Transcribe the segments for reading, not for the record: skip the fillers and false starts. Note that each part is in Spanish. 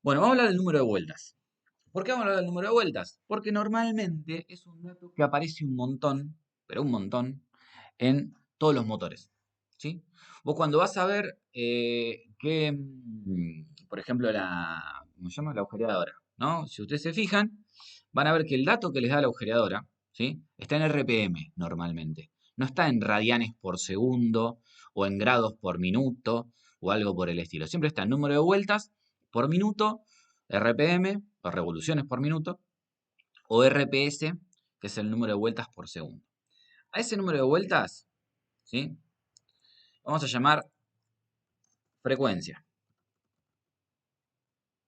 Bueno, vamos a hablar del número de vueltas. ¿Por qué vamos a hablar del número de vueltas? Porque normalmente es un dato que aparece un montón, pero un montón, en todos los motores. ¿Sí? Vos cuando vas a ver por ejemplo, ¿cómo se llama? La agujereadora, ¿no? Si ustedes se fijan, van a ver que el dato que les da la agujereadora, ¿sí? Está en RPM normalmente. No está en radianes por segundo o en grados por minuto o algo por el estilo. Siempre está en número de vueltas por minuto, RPM, o revoluciones por minuto, o RPS, que es el número de vueltas por segundo. A ese número de vueltas, ¿sí? Vamos a llamar frecuencia.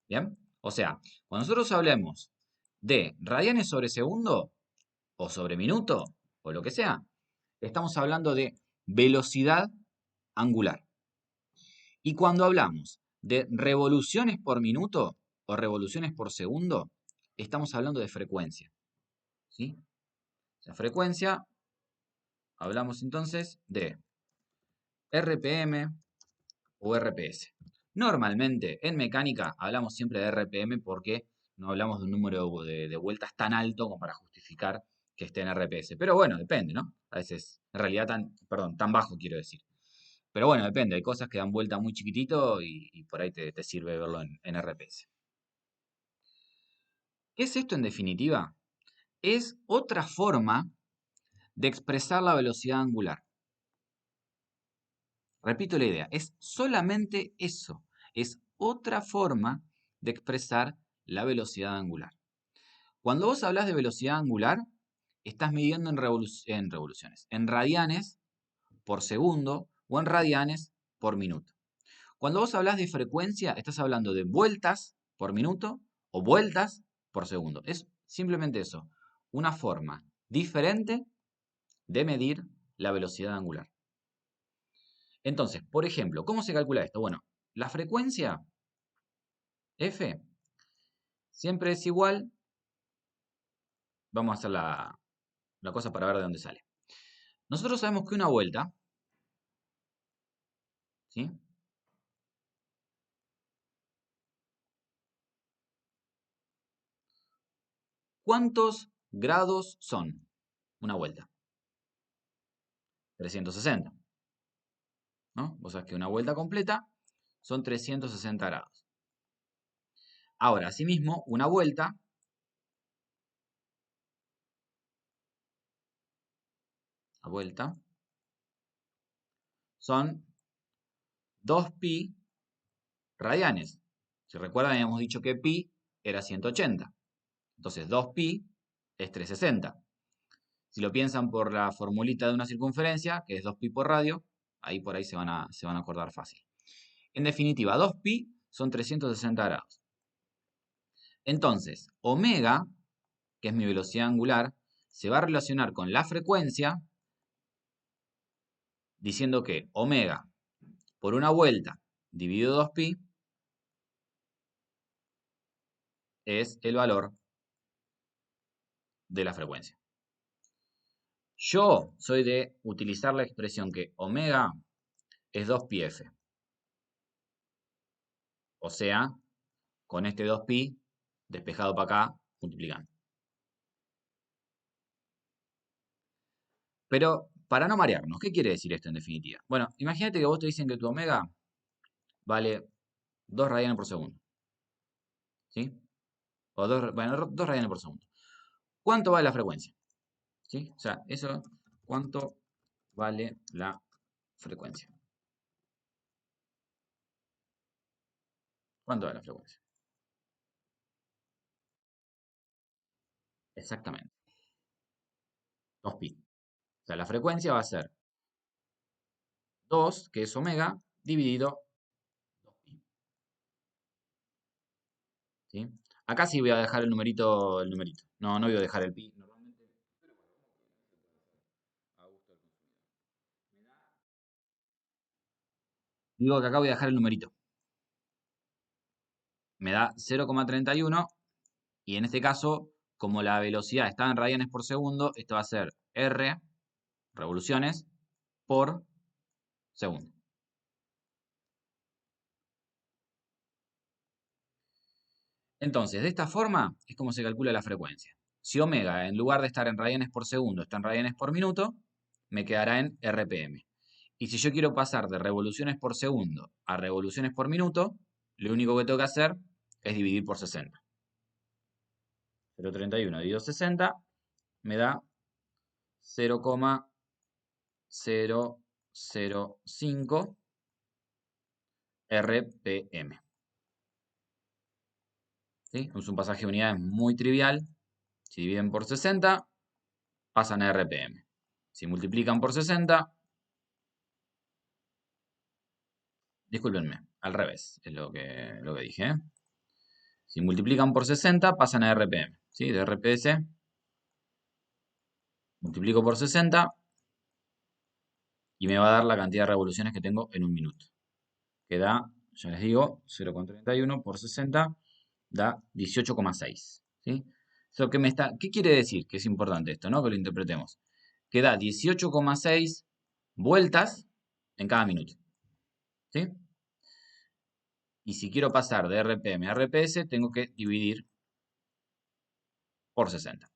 ¿Bien? O sea, cuando nosotros hablemos de radianes sobre segundo, o sobre minuto, o lo que sea, estamos hablando de velocidad angular. Y cuando hablamos de revoluciones por minuto o revoluciones por segundo, estamos hablando de frecuencia. ¿Sí? La frecuencia, hablamos entonces de RPM o RPS. Normalmente en mecánica hablamos siempre de RPM porque no hablamos de un número de vueltas tan alto como para justificar que esté en RPS. Pero bueno, depende, ¿no? A veces, en realidad tan bajo quiero decir. Pero bueno, depende, hay cosas que dan vuelta muy chiquitito y por ahí te sirve verlo en RPS. ¿Qué es esto en definitiva? Es otra forma de expresar la velocidad angular. Repito la idea, es solamente eso, es otra forma de expresar la velocidad angular. Cuando vos hablas de velocidad angular, estás midiendo en revoluciones, en radianes por segundo o en radianes por minuto. Cuando vos hablas de frecuencia, estás hablando de vueltas por minuto o vueltas por segundo. Es simplemente eso, una forma diferente de medir la velocidad angular. Entonces, por ejemplo, ¿cómo se calcula esto? Bueno, la frecuencia F siempre es igual. Vamos a hacer la cosa para ver de dónde sale. Nosotros sabemos que una vuelta, ¿sí? ¿Cuántos grados son una vuelta? 360, ¿no? Vos sabés que una vuelta completa son 360 grados. Ahora, asimismo, una vuelta, son 2pi radianes. Si recuerdan, habíamos dicho que pi era 180. Entonces, 2pi es 360. Si lo piensan por la formulita de una circunferencia, que es 2pi por radio, ahí por ahí se van a acordar fácil. En definitiva, 2pi son 360 grados. Entonces, omega, que es mi velocidad angular, se va a relacionar con la frecuencia diciendo que omega por una vuelta dividido 2pi es el valor de la frecuencia. Yo soy de utilizar la expresión que omega es 2πf. O sea, con este 2pi despejado para acá, multiplicando. Pero para no marearnos, ¿qué quiere decir esto en definitiva? Bueno, imagínate que vos te dicen que tu omega vale 2 radianes por segundo. ¿Sí? O 2 radianes por segundo. ¿Cuánto vale la frecuencia? ¿Sí? O sea, eso, ¿cuánto vale la frecuencia? ¿Cuánto vale la frecuencia? Exactamente. 2pi. O sea, la frecuencia va a ser 2, que es omega, dividido 2pi. ¿Sí? Acá sí voy a dejar el numerito, el numerito. No, no voy a dejar el pi. Normalmente, pero bueno, a gusto del consumidor. Digo que acá voy a dejar el numerito. Me da 0,31 y en este caso, como la velocidad está en radianes por segundo, esto va a ser R revoluciones por segundo. Entonces, de esta forma es como se calcula la frecuencia. Si omega, en lugar de estar en radianes por segundo, está en radianes por minuto, me quedará en RPM. Y si yo quiero pasar de revoluciones por segundo a revoluciones por minuto, lo único que tengo que hacer es dividir por 60. 0,31 dividido 60 me da 0,005 RPM. ¿Sí? Es un pasaje de unidades muy trivial. Si dividen por 60, pasan a RPM. Si multiplican por 60, discúlpenme, al revés, es lo que dije. Si multiplican por 60, pasan a RPM. ¿Sí? De RPS, multiplico por 60 y me va a dar la cantidad de revoluciones que tengo en un minuto. Que da, ya les digo, 0,31 por 60 da 18,6. ¿Sí? ¿Qué quiere decir? Que es importante esto, ¿no? Que lo interpretemos. Que da 18,6 vueltas en cada minuto. ¿Sí? Y si quiero pasar de RPM a RPS, tengo que dividir por 60.